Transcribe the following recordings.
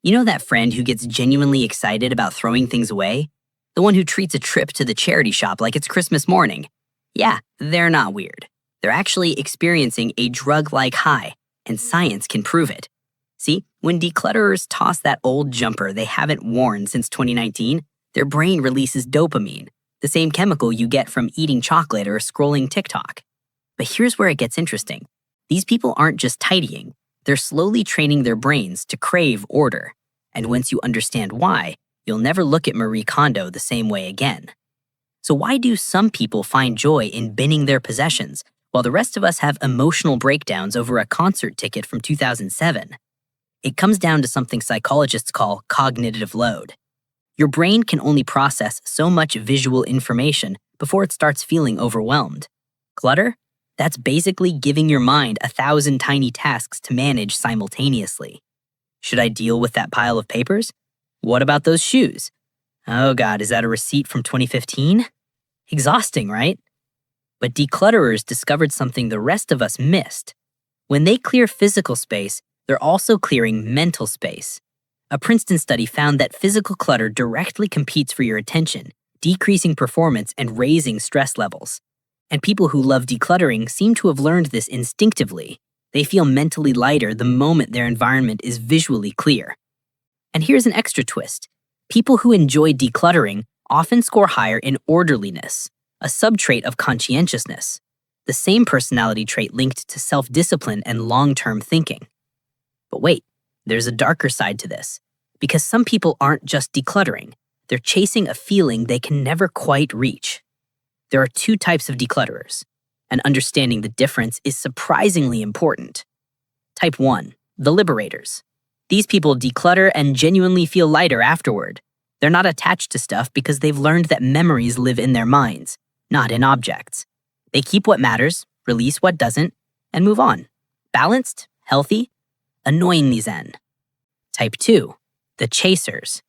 You know that friend who gets genuinely excited about throwing things away? The one who treats a trip to the charity shop like it's Christmas morning? Yeah, they're not weird. They're actually experiencing a drug-like high, and science can prove it. See, when declutterers toss that old jumper they haven't worn since 2019, their brain releases dopamine, the same chemical you get from eating chocolate or scrolling TikTok. But here's where it gets interesting. These people aren't just tidying. They're slowly training their brains to crave order. And once you understand why, you'll never look at Marie Kondo the same way again. So why do some people find joy in binning their possessions, while the rest of us have emotional breakdowns over a concert ticket from 2007? It comes down to something psychologists call cognitive load. Your brain can only process so much visual information before it starts feeling overwhelmed. Clutter? That's basically giving your mind 1,000 tiny tasks to manage simultaneously. Should I deal with that pile of papers? What about those shoes? Oh God, is that a receipt from 2015? Exhausting, right? But declutterers discovered something the rest of us missed. When they clear physical space, they're also clearing mental space. A Princeton study found that physical clutter directly competes for your attention, decreasing performance and raising stress levels. And people who love decluttering seem to have learned this instinctively. They feel mentally lighter the moment their environment is visually clear. And here's an extra twist. People who enjoy decluttering often score higher in orderliness, a subtrait of conscientiousness, the same personality trait linked to self-discipline and long-term thinking. But wait, there's a darker side to this, because some people aren't just decluttering. They're chasing a feeling they can never quite reach. There are two types of declutterers, and understanding the difference is surprisingly important. Type 1, the Liberators. These people declutter and genuinely feel lighter afterward. They're not attached to stuff because they've learned that memories live in their minds, not in objects. They keep what matters, release what doesn't, and move on. Balanced, healthy, annoyingly zen. Type 2, the Chasers.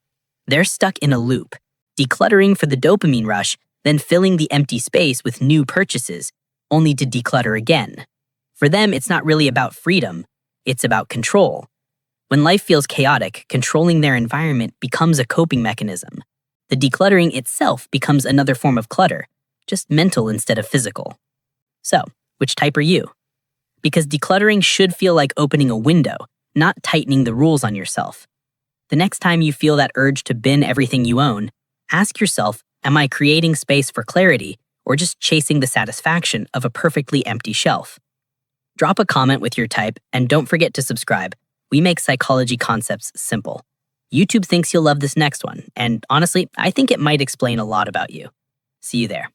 They're stuck in a loop, decluttering for the dopamine rush, then filling the empty space with new purchases, only to declutter again. For them, it's not really about freedom, it's about control. When life feels chaotic, controlling their environment becomes a coping mechanism. The decluttering itself becomes another form of clutter, just mental instead of physical. So, which type are you? Because decluttering should feel like opening a window, not tightening the rules on yourself. The next time you feel that urge to bin everything you own, ask yourself, am I creating space for clarity or just chasing the satisfaction of a perfectly empty shelf? Drop a comment with your type and don't forget to subscribe. We make psychology concepts simple. YouTube thinks you'll love this next one, and honestly, I think it might explain a lot about you. See you there.